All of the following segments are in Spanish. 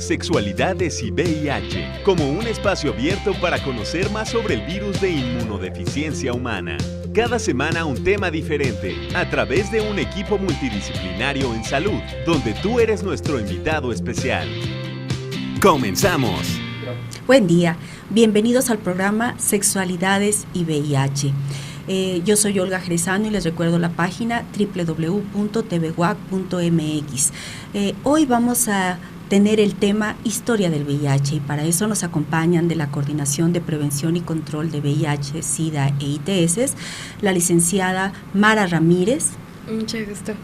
Sexualidades y VIH, como un espacio abierto para conocer más sobre el virus de inmunodeficiencia humana. Cada semana un tema diferente, a través de un equipo multidisciplinario en salud, donde tú eres nuestro invitado especial. ¡Comenzamos! Buen día, bienvenidos al programa Sexualidades y VIH. Yo soy Olga Jerezano y les recuerdo la página www.tvguac.mx. Hoy vamos a tener el tema Historia del VIH y para eso nos acompañan de la Coordinación de Prevención y Control de VIH, SIDA e ITS, la licenciada Mara Ramírez. Mucho gusto.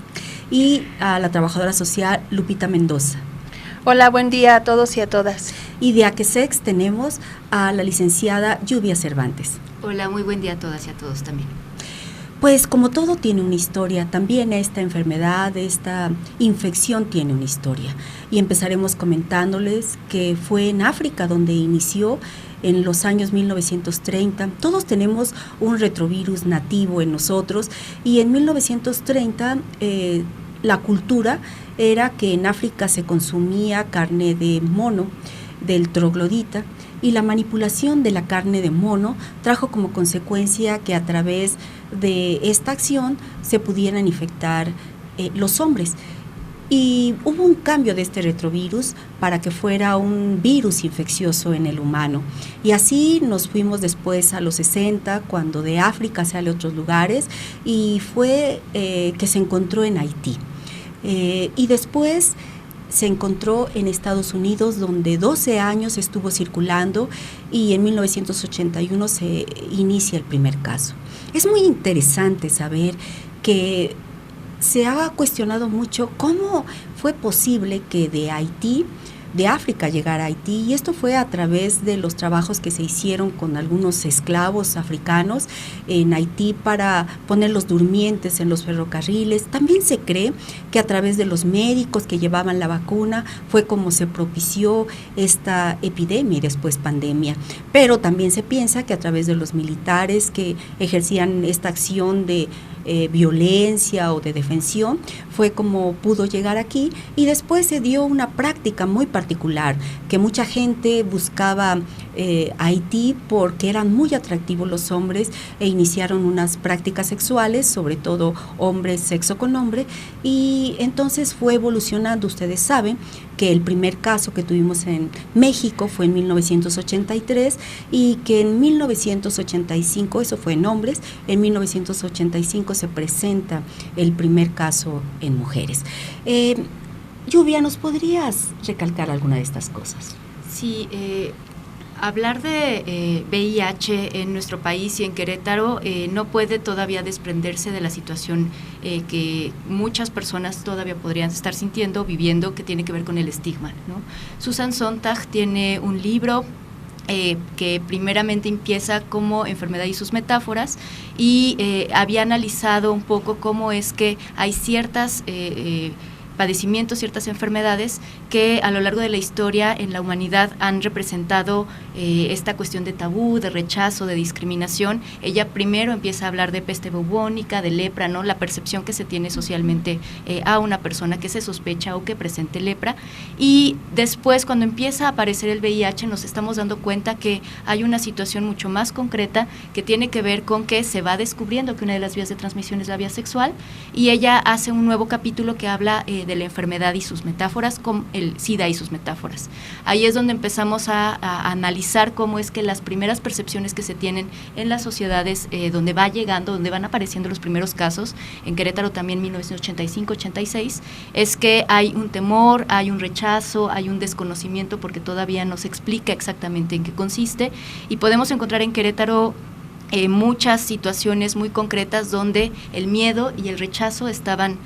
Y a la trabajadora social Lupita Mendoza. Hola, buen día a todos y a todas. Y de AQSEX tenemos a la licenciada Lluvia Cervantes. Hola, muy buen día a todas y a todos también. Pues como todo tiene una historia, también esta enfermedad, esta infección tiene una historia. Y empezaremos comentándoles que fue en África donde inició en los años 1930. Todos tenemos un retrovirus nativo en nosotros y en 1930 la cultura era que en África se consumía carne de mono, del troglodita, y la manipulación de la carne de mono trajo como consecuencia que a través de esta acción se pudieran infectar los hombres. Y hubo un cambio de este retrovirus para que fuera un virus infeccioso en el humano. Y así nos fuimos después a los 60, cuando de África sale a otros lugares, y fue que se encontró en Haití. Y después se encontró en Estados Unidos, donde 12 años estuvo circulando y en 1981 se inicia el primer caso. Es muy interesante saber que se ha cuestionado mucho cómo fue posible que de África llegara a Haití, y esto fue a través de los trabajos que se hicieron con algunos esclavos africanos en Haití para poner los durmientes en los ferrocarriles. También se cree que a través de los médicos que llevaban la vacuna fue como se propició esta epidemia y después pandemia. Pero también se piensa que a través de los militares que ejercían esta acción de violencia o de defensión, fue como pudo llegar aquí, y después se dio una práctica muy particular, que mucha gente buscaba Haití porque eran muy atractivos los hombres e iniciaron unas prácticas sexuales, sobre todo hombres, sexo con hombre, y entonces fue evolucionando. Ustedes saben que el primer caso que tuvimos en México fue en 1983 y que en 1985, eso fue en hombres, en 1985 se presenta el primer caso en mujeres. Lluvia, ¿nos podrías recalcar alguna de estas cosas? Sí, hablar de VIH en nuestro país y en Querétaro no puede todavía desprenderse de la situación que muchas personas todavía podrían estar sintiendo, viviendo, que tiene que ver con el estigma, ¿no? Susan Sontag tiene un libro que primeramente empieza como Enfermedad y sus metáforas, y había analizado un poco cómo es que hay ciertas padecimientos, ciertas enfermedades que a lo largo de la historia en la humanidad han representado esta cuestión de tabú, de rechazo, de discriminación. Ella primero empieza a hablar de peste bubónica, de lepra, ¿no? La percepción que se tiene socialmente a una persona que se sospecha o que presente lepra, y después cuando empieza a aparecer el VIH nos estamos dando cuenta que hay una situación mucho más concreta que tiene que ver con que se va descubriendo que una de las vías de transmisión es la vía sexual, y ella hace un nuevo capítulo que habla de la enfermedad y sus metáforas, con el SIDA y sus metáforas. Ahí es donde empezamos a analizar cómo es que las primeras percepciones que se tienen en las sociedades, donde va llegando, donde van apareciendo los primeros casos, en Querétaro también 1985-86, es que hay un temor, hay un rechazo, hay un desconocimiento porque todavía no se explica exactamente en qué consiste, y podemos encontrar en Querétaro muchas situaciones muy concretas donde el miedo y el rechazo estaban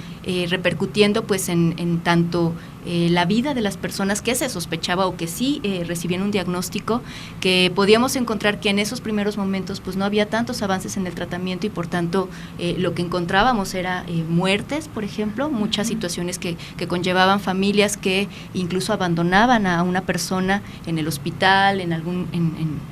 repercutiendo pues en tanto la vida de las personas que se sospechaba o que sí recibían un diagnóstico, que podíamos encontrar que en esos primeros momentos pues no había tantos avances en el tratamiento y por tanto lo que encontrábamos era muertes, por ejemplo, muchas situaciones que conllevaban familias que incluso abandonaban a una persona en el hospital,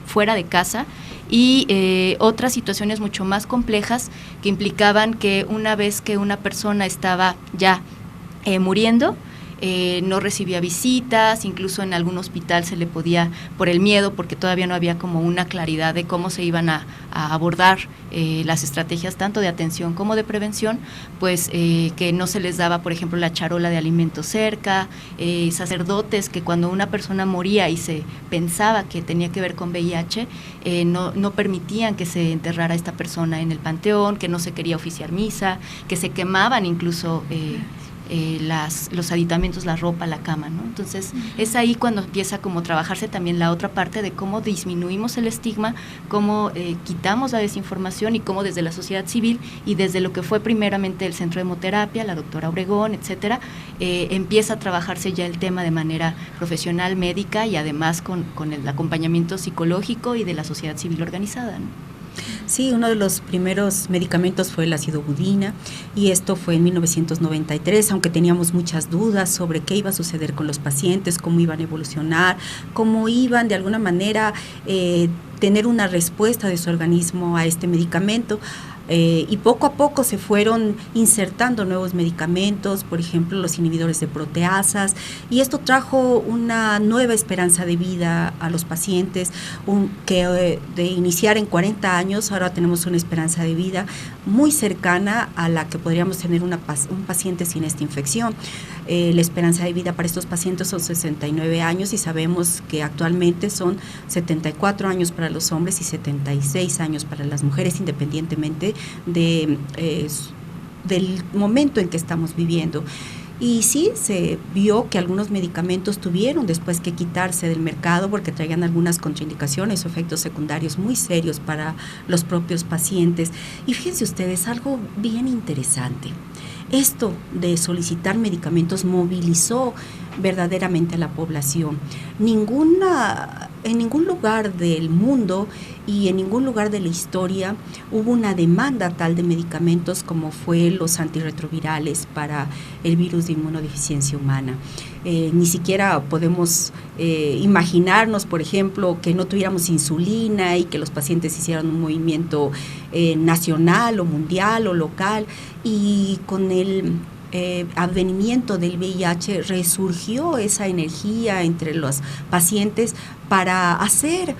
fuera de casa, y otras situaciones mucho más complejas que implicaban que una vez que una persona estaba ya muriendo, no recibía visitas, incluso en algún hospital se le podía, por el miedo, porque todavía no había como una claridad de cómo se iban a abordar las estrategias tanto de atención como de prevención, pues que no se les daba, por ejemplo, la charola de alimentos cerca, sacerdotes que cuando una persona moría y se pensaba que tenía que ver con VIH, no permitían que se enterrara a esta persona en el panteón, que no se quería oficiar misa, que se quemaban incluso los aditamentos, la ropa, la cama, ¿no? Entonces, es ahí cuando empieza como a trabajarse también la otra parte de cómo disminuimos el estigma, cómo quitamos la desinformación y cómo desde la sociedad civil y desde lo que fue primeramente el Centro de Hemoterapia, la doctora Obregón, etcétera, empieza a trabajarse ya el tema de manera profesional, médica y además con el acompañamiento psicológico y de la sociedad civil organizada, ¿no? Sí, uno de los primeros medicamentos fue el ácido budina y esto fue en 1993, aunque teníamos muchas dudas sobre qué iba a suceder con los pacientes, cómo iban a evolucionar, cómo iban de alguna manera tener una respuesta de su organismo a este medicamento. Y poco a poco se fueron insertando nuevos medicamentos, por ejemplo los inhibidores de proteasas, y esto trajo una nueva esperanza de vida a los pacientes, que de iniciar en 40 años, ahora tenemos una esperanza de vida muy cercana a la que podríamos tener un paciente sin esta infección. La esperanza de vida para estos pacientes son 69 años y sabemos que actualmente son 74 años para los hombres y 76 años para las mujeres, independientemente del momento en que estamos viviendo. Y sí, se vio que algunos medicamentos tuvieron después que quitarse del mercado porque traían algunas contraindicaciones o efectos secundarios muy serios para los propios pacientes. Y fíjense ustedes, algo bien interesante. Esto de solicitar medicamentos movilizó verdaderamente a la población. En ningún lugar del mundo y en ningún lugar de la historia hubo una demanda tal de medicamentos como fue los antirretrovirales para el virus de inmunodeficiencia humana. Ni siquiera podemos imaginarnos, por ejemplo, que no tuviéramos insulina y que los pacientes hicieran un movimiento nacional o mundial o local, y con el advenimiento del VIH resurgió esa energía entre los pacientes para hacer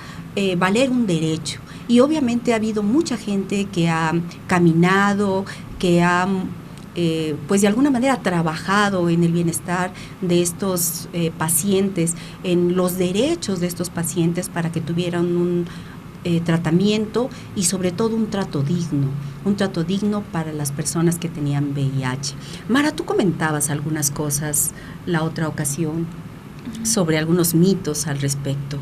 valer un derecho. Y obviamente ha habido mucha gente que ha caminado, que ha pues de alguna manera trabajado en el bienestar de estos pacientes, en los derechos de estos pacientes para que tuvieran un tratamiento y sobre todo un trato digno para las personas que tenían VIH. Mara, tú comentabas algunas cosas la otra ocasión sobre algunos mitos al respecto.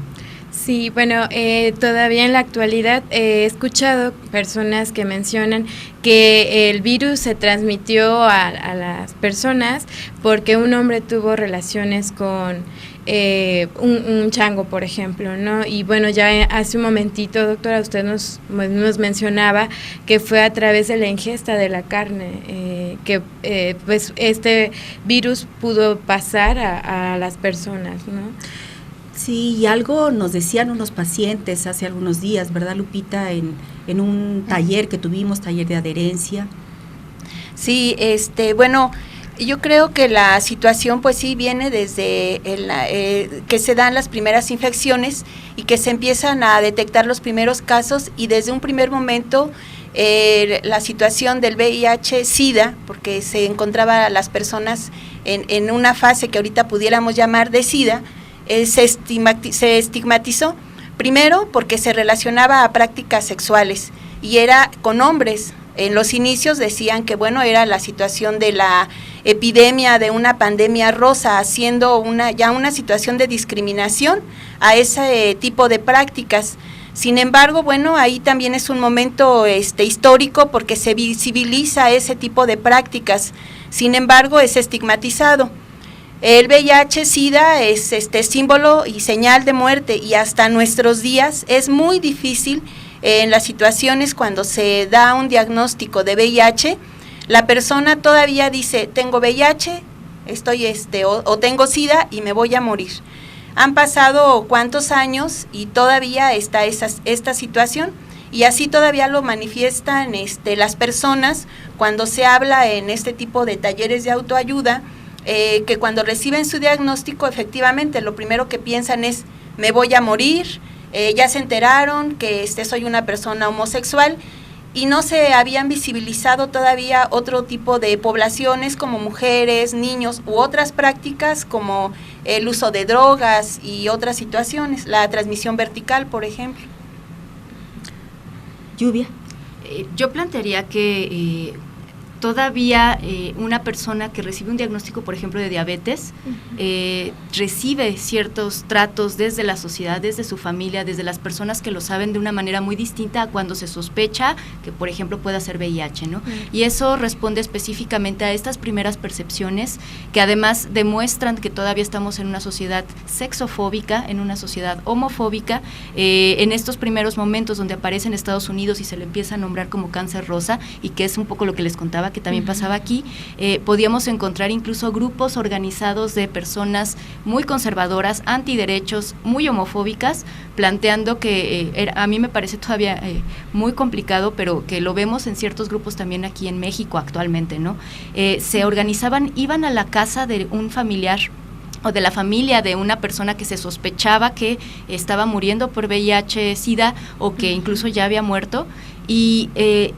Sí, bueno, todavía en la actualidad he escuchado personas que mencionan que el virus se transmitió a las personas porque un hombre tuvo relaciones con un chango, por ejemplo, ¿no? Y bueno, ya hace un momentito, doctora, usted nos mencionaba que fue a través de la ingesta de la carne que pues este virus pudo pasar a las personas, ¿no? Sí, y algo nos decían unos pacientes hace algunos días, ¿verdad, Lupita? En un taller que tuvimos, taller de adherencia. Sí, bueno, yo creo que la situación pues sí viene desde que se dan las primeras infecciones y que se empiezan a detectar los primeros casos, y desde un primer momento la situación del VIH-Sida, porque se encontraba las personas en una fase que ahorita pudiéramos llamar de SIDA, se estigmatizó, primero porque se relacionaba a prácticas sexuales y era con hombres. En los inicios decían que bueno, era la situación de la epidemia de una pandemia rosa, haciendo ya una situación de discriminación a ese tipo de prácticas. Sin embargo, bueno, ahí también es un momento histórico porque se visibiliza ese tipo de prácticas. Sin embargo, es estigmatizado. El VIH-Sida es símbolo y señal de muerte, y hasta nuestros días es muy difícil en las situaciones cuando se da un diagnóstico de VIH, la persona todavía dice, tengo VIH, o tengo SIDA y me voy a morir. Han pasado cuántos años y todavía está esta situación, y así todavía lo manifiestan las personas cuando se habla en este tipo de talleres de autoayuda, que cuando reciben su diagnóstico, efectivamente, lo primero que piensan es, me voy a morir, ya se enteraron que soy una persona homosexual, y no se habían visibilizado todavía otro tipo de poblaciones como mujeres, niños u otras prácticas como el uso de drogas y otras situaciones, la transmisión vertical, por ejemplo. Lluvia. Yo plantearía que todavía una persona que recibe un diagnóstico, por ejemplo, de diabetes, recibe ciertos tratos desde la sociedad, desde su familia, desde las personas que lo saben de una manera muy distinta a cuando se sospecha que, por ejemplo, pueda ser VIH, ¿no? Y eso responde específicamente a estas primeras percepciones que además demuestran que todavía estamos en una sociedad sexofóbica, en una sociedad homofóbica. En estos primeros momentos donde aparece en Estados Unidos y se le empieza a nombrar como cáncer rosa, y que es un poco lo que les contaba que también pasaba aquí, podíamos encontrar incluso grupos organizados de personas muy conservadoras, antiderechos, muy homofóbicas, planteando que a mí me parece todavía muy complicado, pero que lo vemos en ciertos grupos también aquí en México actualmente, ¿no? Se organizaban, iban a la casa de un familiar o de la familia de una persona que se sospechaba que estaba muriendo por VIH-Sida o que incluso ya había muerto, y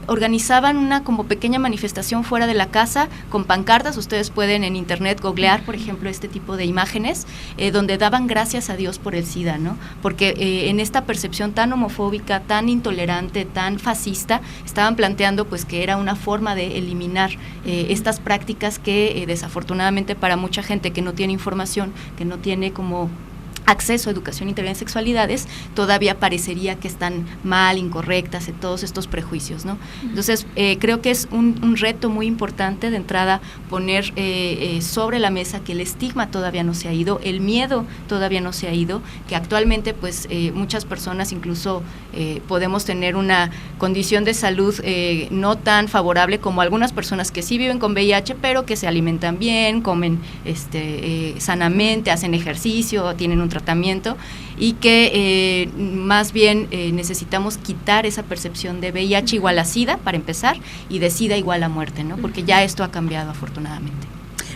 organizaban una como pequeña manifestación fuera de la casa con pancartas. Ustedes pueden en internet googlear, por ejemplo, este tipo de imágenes, donde daban gracias a Dios por el SIDA, ¿no? Porque en esta percepción tan homofóbica, tan intolerante, tan fascista, estaban planteando pues que era una forma de eliminar estas prácticas que desafortunadamente para mucha gente que no tiene información, que no tiene como acceso a educación integral en sexualidades, todavía parecería que están mal, incorrectas, en todos estos prejuicios, ¿no? Entonces, creo que es un reto muy importante de entrada poner sobre la mesa que el estigma todavía no se ha ido, el miedo todavía no se ha ido, que actualmente pues muchas personas incluso podemos tener una condición de salud no tan favorable como algunas personas que sí viven con VIH, pero que se alimentan bien, comen sanamente, hacen ejercicio, tienen un tratamiento, y que más bien necesitamos quitar esa percepción de VIH igual a SIDA, para empezar, y de SIDA igual a muerte, ¿no? Porque ya esto ha cambiado afortunadamente.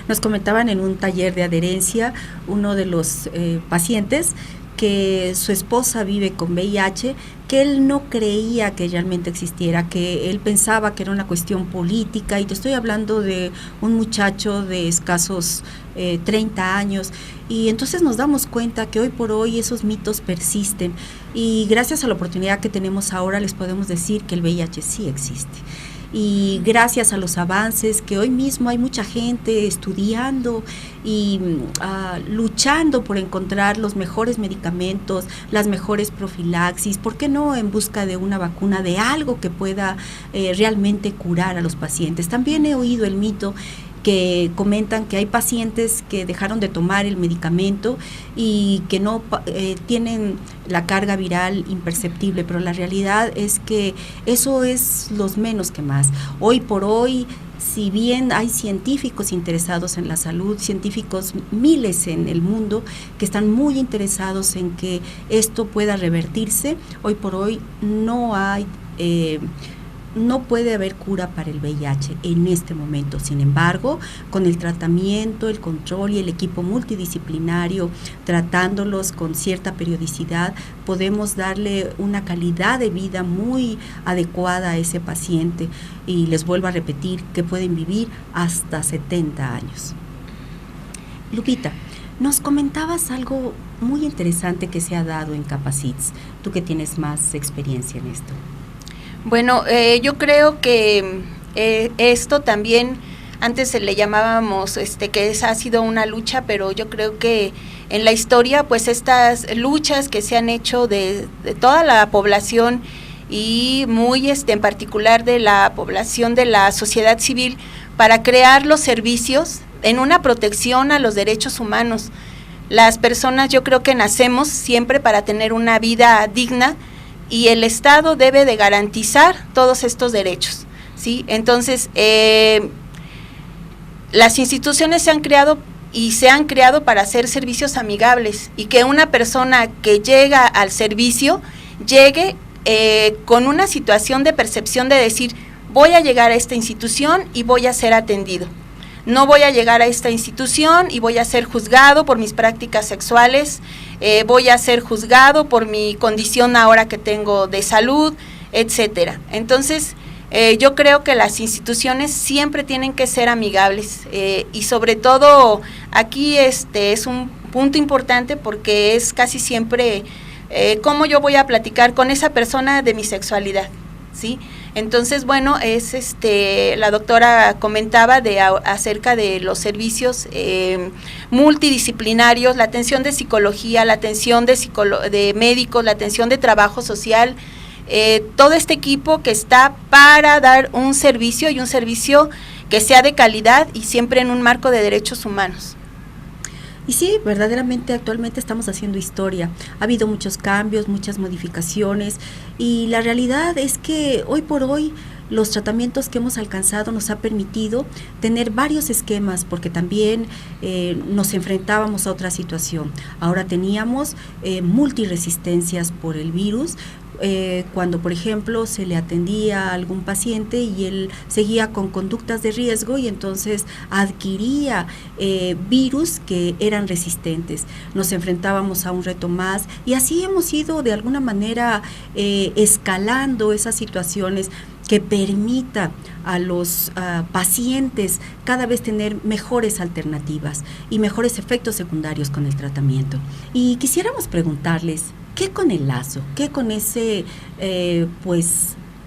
Nos comentaban en un taller de adherencia uno de los pacientes que su esposa vive con VIH, que él no creía que realmente existiera, que él pensaba que era una cuestión política, y te estoy hablando de un muchacho de escasos 30 años, y entonces nos damos cuenta que hoy por hoy esos mitos persisten, y gracias a la oportunidad que tenemos ahora les podemos decir que el VIH sí existe. Y gracias a los avances que hoy mismo hay mucha gente estudiando y luchando por encontrar los mejores medicamentos, las mejores profilaxis, ¿por qué no en busca de una vacuna, de algo que pueda realmente curar a los pacientes? También he oído el mito que comentan que hay pacientes que dejaron de tomar el medicamento y que no tienen la carga viral imperceptible, pero la realidad es que eso es los menos que más. Hoy por hoy, si bien hay científicos interesados en la salud, científicos miles en el mundo que están muy interesados en que esto pueda revertirse, hoy por hoy no puede haber cura para el VIH en este momento. Sin embargo, con el tratamiento, el control y el equipo multidisciplinario, tratándolos con cierta periodicidad, podemos darle una calidad de vida muy adecuada a ese paciente. Y les vuelvo a repetir que pueden vivir hasta 70 años. Lupita, nos comentabas algo muy interesante que se ha dado en Capacits, tú que tienes más experiencia en esto. Bueno, yo creo que esto también, antes le llamábamos que ha sido una lucha, pero yo creo que en la historia, pues estas luchas que se han hecho de toda la población y muy en particular de la población de la sociedad civil, para crear los servicios en una protección a los derechos humanos. Las personas, yo creo que nacemos siempre para tener una vida digna, y el Estado debe de garantizar todos estos derechos, ¿sí? Entonces, las instituciones se han creado para hacer servicios amigables, y que una persona que llega al servicio llegue con una situación de percepción de decir, voy a llegar a esta institución y voy a ser atendido. no voy a llegar a esta institución y voy a ser juzgado por mis prácticas sexuales, voy a ser juzgado por mi condición ahora que tengo de salud, etcétera. Entonces, yo creo que las instituciones siempre tienen que ser amigables y sobre todo aquí es un punto importante porque es casi siempre cómo yo voy a platicar con esa persona de mi sexualidad, ¿sí? Entonces, bueno, la doctora comentaba acerca de los servicios multidisciplinarios, la atención de psicología, la atención de médicos, la atención de trabajo social, todo este equipo que está para dar un servicio y un servicio que sea de calidad y siempre en un marco de derechos humanos. Y sí, verdaderamente actualmente estamos haciendo historia. Ha habido muchos cambios, muchas modificaciones y la realidad es que hoy por hoy los tratamientos que hemos alcanzado nos ha permitido tener varios esquemas porque también nos enfrentábamos a otra situación. Ahora teníamos multiresistencias por el virus. Cuando, por ejemplo, se le atendía a algún paciente y él seguía con conductas de riesgo y entonces adquiría virus que eran resistentes. Nos enfrentábamos a un reto más y así hemos ido de alguna manera escalando esas situaciones que permita a los pacientes cada vez tener mejores alternativas y mejores efectos secundarios con el tratamiento. Y quisiéramos preguntarles, ¿qué con el lazo? ¿Qué con ese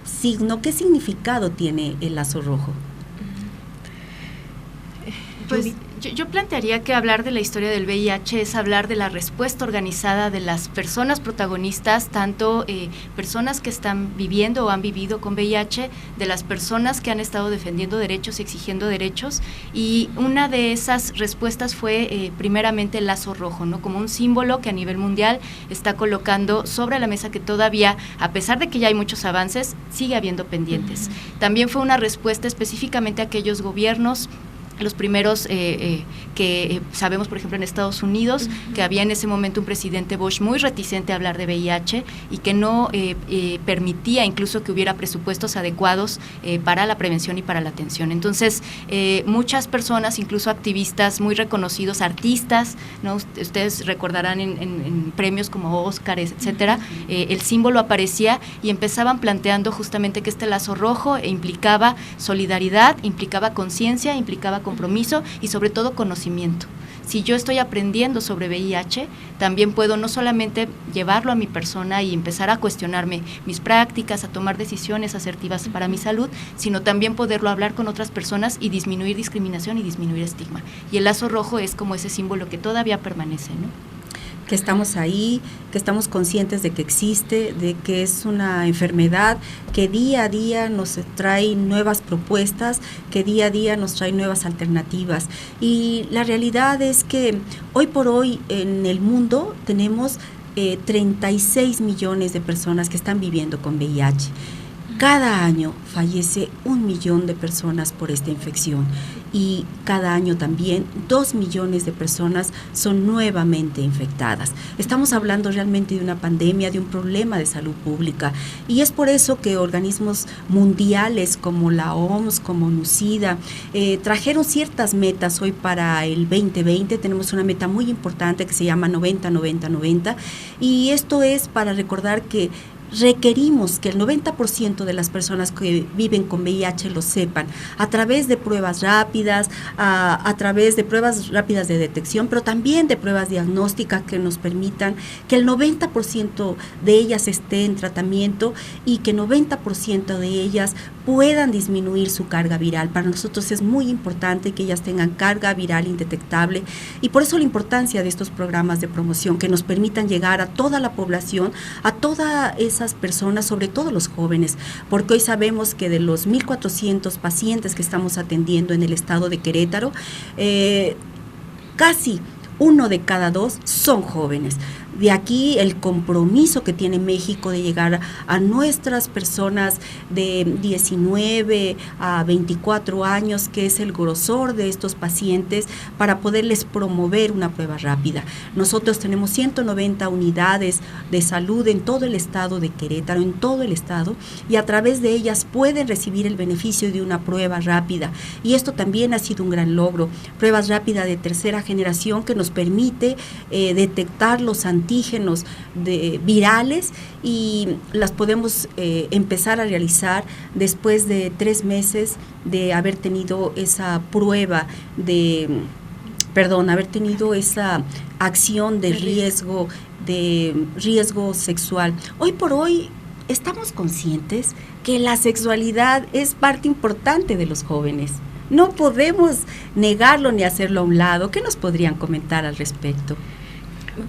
signo? ¿Qué significado tiene el lazo rojo? Pues yo plantearía que hablar de la historia del VIH es hablar de la respuesta organizada de las personas protagonistas, tanto personas que están viviendo o han vivido con VIH, de las personas que han estado defendiendo derechos y exigiendo derechos, y una de esas respuestas fue primeramente el lazo rojo, ¿no? Como un símbolo que a nivel mundial está colocando sobre la mesa que todavía, a pesar de que ya hay muchos avances, sigue habiendo pendientes. También fue una respuesta específicamente a aquellos gobiernos, los primeros que sabemos, por ejemplo, en Estados Unidos, que había en ese momento un presidente Bush muy reticente a hablar de VIH y que no permitía incluso que hubiera presupuestos adecuados para la prevención y para la atención. Entonces, muchas personas, incluso activistas muy reconocidos, artistas, ¿no? Ustedes recordarán en premios como Óscares, etcétera, el símbolo aparecía y empezaban planteando justamente que este lazo rojo implicaba solidaridad, implicaba conciencia, implicaba compromiso y sobre todo conocimiento. Si yo estoy aprendiendo sobre VIH, también puedo no solamente llevarlo a mi persona y empezar a cuestionarme mis prácticas, a tomar decisiones asertivas para mi salud, sino también poderlo hablar con otras personas y disminuir discriminación y disminuir estigma. Y el lazo rojo es como ese símbolo que todavía permanece, ¿no? Que estamos ahí, que estamos conscientes de que existe, de que es una enfermedad que día a día nos trae nuevas propuestas, que día a día nos trae nuevas alternativas. Y la realidad es que hoy por hoy en el mundo tenemos 36 millones de personas que están viviendo con VIH. Cada año fallece 1 millón de personas por esta infección y cada año también 2 millones de personas son nuevamente infectadas. Estamos hablando realmente de una pandemia, de un problema de salud pública y es por eso que organismos mundiales como la OMS, como NUCIDA, trajeron ciertas metas hoy para el 2020. Tenemos una meta muy importante que se llama 90-90-90 y esto es para recordar que requerimos que el 90% de las personas que viven con VIH lo sepan, a través de pruebas rápidas, a través de pruebas rápidas de detección, pero también de pruebas diagnósticas que nos permitan que el 90% de ellas esté en tratamiento y que 90% de ellas puedan disminuir su carga viral. Para nosotros es muy importante que ellas tengan carga viral indetectable y por eso la importancia de estos programas de promoción que nos permitan llegar a toda la población, a todas esas personas, sobre todo los jóvenes, porque hoy sabemos que de los 1.400 pacientes que estamos atendiendo en el estado de Querétaro, casi 1 de cada 2 son jóvenes. De aquí el compromiso que tiene México de llegar a nuestras personas de 19 a 24 años, que es el grosor de estos pacientes, para poderles promover una prueba rápida. Nosotros tenemos 190 unidades de salud en todo el estado de Querétaro, en todo el estado, y a través de ellas pueden recibir el beneficio de una prueba rápida. Y esto también ha sido un gran logro. Pruebas rápidas de tercera generación que nos permite detectar los antígenos virales, y las podemos empezar a realizar después de 3 meses de haber tenido esa prueba haber tenido esa acción de riesgo sexual. Hoy por hoy estamos conscientes que la sexualidad es parte importante de los jóvenes. No podemos negarlo ni hacerlo a un lado. ¿Qué nos podrían comentar al respecto?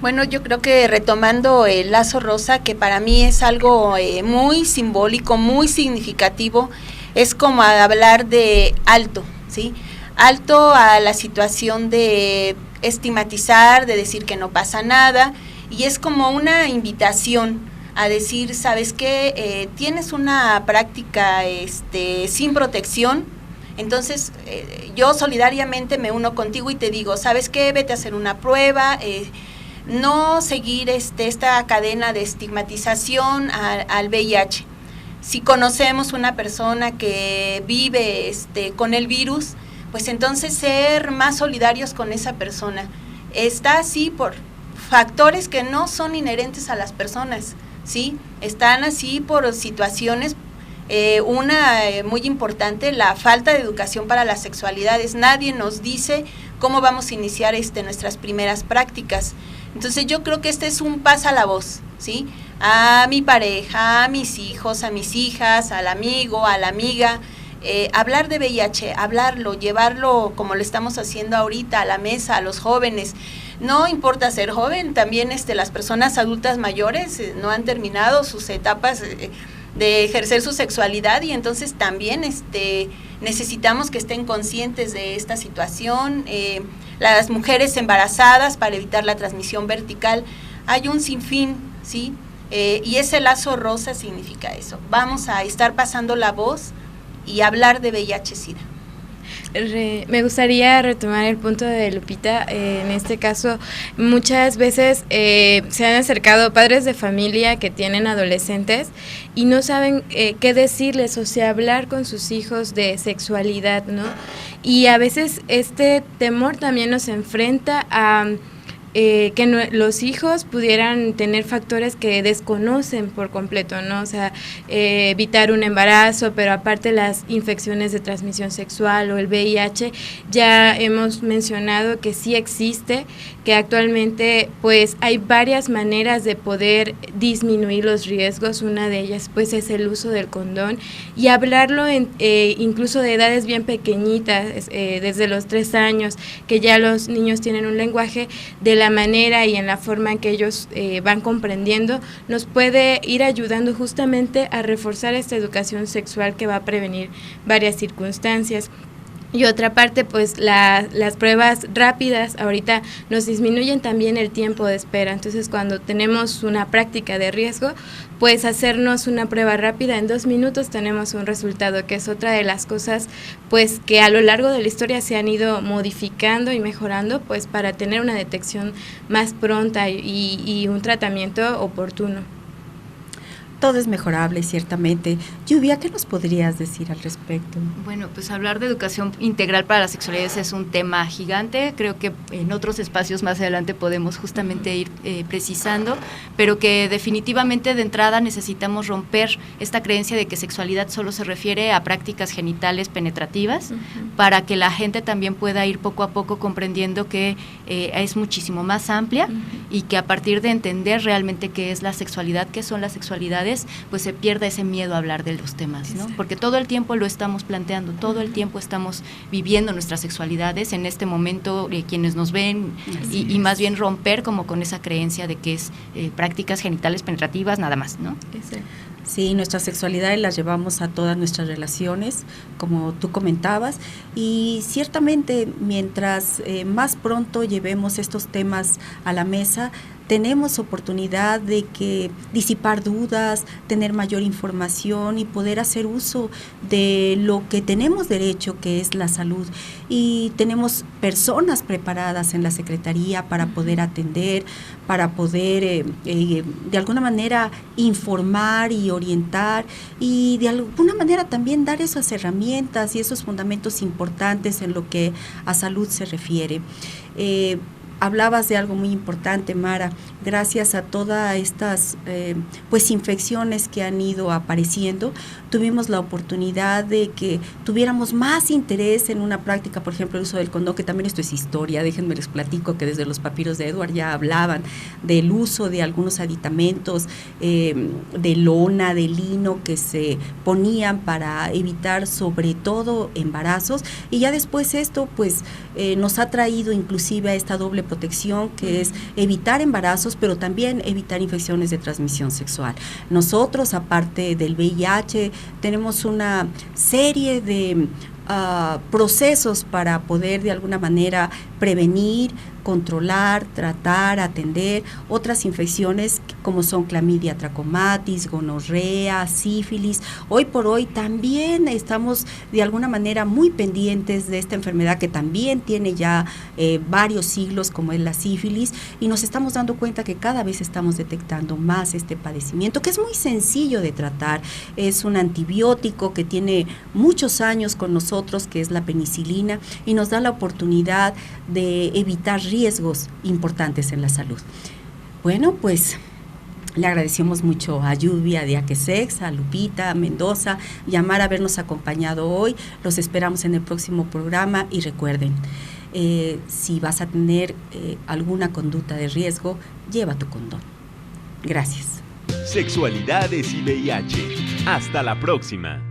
Bueno, yo creo que retomando el lazo rosa, que para mí es algo muy simbólico, muy significativo, es como hablar de alto, ¿sí? Alto a la situación de estigmatizar, de decir que no pasa nada, y es como una invitación a decir, ¿sabes qué? Tienes una práctica sin protección. Entonces, yo solidariamente me uno contigo y te digo, ¿sabes qué? Vete a hacer una prueba, no seguir esta cadena de estigmatización al VIH. Si conocemos una persona que vive con el virus, pues entonces ser más solidarios con esa persona. Está así por factores que no son inherentes a las personas, ¿sí? Están así por situaciones. Una muy importante, la falta de educación para las sexualidades. Nadie nos dice cómo vamos a iniciar nuestras primeras prácticas. Entonces yo creo que es un pasa la voz, ¿sí? A mi pareja, a mis hijos, a mis hijas, al amigo, a la amiga, hablar de VIH, hablarlo, llevarlo como lo estamos haciendo ahorita a la mesa, a los jóvenes. No importa ser joven, también las personas adultas mayores no han terminado sus etapas de ejercer su sexualidad, y entonces también necesitamos que estén conscientes de esta situación. Las mujeres embarazadas, para evitar la transmisión vertical, hay un sinfín, ¿sí? Y ese lazo rosa significa eso. Vamos a estar pasando la voz y hablar de VIH-Sida. Me gustaría retomar el punto de Lupita. En este caso, muchas veces se han acercado padres de familia que tienen adolescentes y no saben qué decirles, o sea, hablar con sus hijos de sexualidad, ¿no? Y a veces este temor también nos enfrenta a que los hijos pudieran tener factores que desconocen por completo, ¿no? O sea, evitar un embarazo, pero aparte las infecciones de transmisión sexual o el VIH, ya hemos mencionado que sí existe, que actualmente pues hay varias maneras de poder disminuir los riesgos. Una de ellas pues es el uso del condón, y hablarlo incluso de edades bien pequeñitas, desde los 3 años, que ya los niños tienen un lenguaje, de la manera y en la forma en que ellos van comprendiendo, nos puede ir ayudando justamente a reforzar esta educación sexual que va a prevenir varias circunstancias. Y otra parte, pues las pruebas rápidas ahorita nos disminuyen también el tiempo de espera. Entonces, cuando tenemos una práctica de riesgo, pues hacernos una prueba rápida, en 2 minutos tenemos un resultado, que es otra de las cosas pues que a lo largo de la historia se han ido modificando y mejorando, pues para tener una detección más pronta y un tratamiento oportuno. Todo es mejorable, ciertamente. Lluvia, ¿qué nos podrías decir al respecto? Bueno, pues hablar de educación integral para las sexualidades es un tema gigante. Creo que en otros espacios más adelante podemos justamente ir precisando, pero que definitivamente de entrada necesitamos romper esta creencia de que sexualidad solo se refiere a prácticas genitales penetrativas, para que la gente también pueda ir poco a poco comprendiendo que es muchísimo más amplia, y que a partir de entender realmente qué es la sexualidad, qué son las sexualidades, sexualidades, pues se pierda ese miedo a hablar de los temas, ¿no? Porque todo el tiempo lo estamos planteando, todo el tiempo estamos viviendo nuestras sexualidades en este momento, quienes nos ven, y más bien romper como con esa creencia de que es prácticas genitales penetrativas nada más, ¿no? Exacto. Sí, nuestras sexualidades las llevamos a todas nuestras relaciones, como tú comentabas, y ciertamente mientras más pronto llevemos estos temas a la mesa, tenemos oportunidad de que disipar dudas, tener mayor información y poder hacer uso de lo que tenemos derecho, que es la salud. Y tenemos personas preparadas en la Secretaría para poder atender, para poder de alguna manera informar y orientar y de alguna manera también dar esas herramientas y esos fundamentos importantes en lo que a salud se refiere. Hablabas de algo muy importante, Mara, gracias a todas estas pues infecciones que han ido apareciendo, tuvimos la oportunidad de que tuviéramos más interés en una práctica, por ejemplo, el uso del condón, que también esto es historia, déjenme les platico que desde los papiros de Edward ya hablaban del uso de algunos aditamentos de lona, de lino, que se ponían para evitar sobre todo embarazos, y ya después esto pues nos ha traído inclusive a esta doble protección, que es evitar embarazos, pero también evitar infecciones de transmisión sexual. Nosotros, aparte del VIH, tenemos una serie de procesos para poder de alguna manera prevenir, controlar, tratar, atender otras infecciones como son clamidia trachomatis, gonorrea, sífilis. Hoy por hoy también estamos de alguna manera muy pendientes de esta enfermedad que también tiene ya varios siglos, como es la sífilis, y nos estamos dando cuenta que cada vez estamos detectando más este padecimiento, que es muy sencillo de tratar. Es un antibiótico que tiene muchos años con nosotros, que es la penicilina, y nos da la oportunidad de evitar riesgos importantes en la salud. Bueno, pues le agradecemos mucho a Lluvia de Aquesex, a Lupita, a Mendoza y a Mara habernos acompañado hoy. Los esperamos en el próximo programa y recuerden, si vas a tener alguna conducta de riesgo, lleva tu condón. Gracias. Sexualidades y VIH. Hasta la próxima.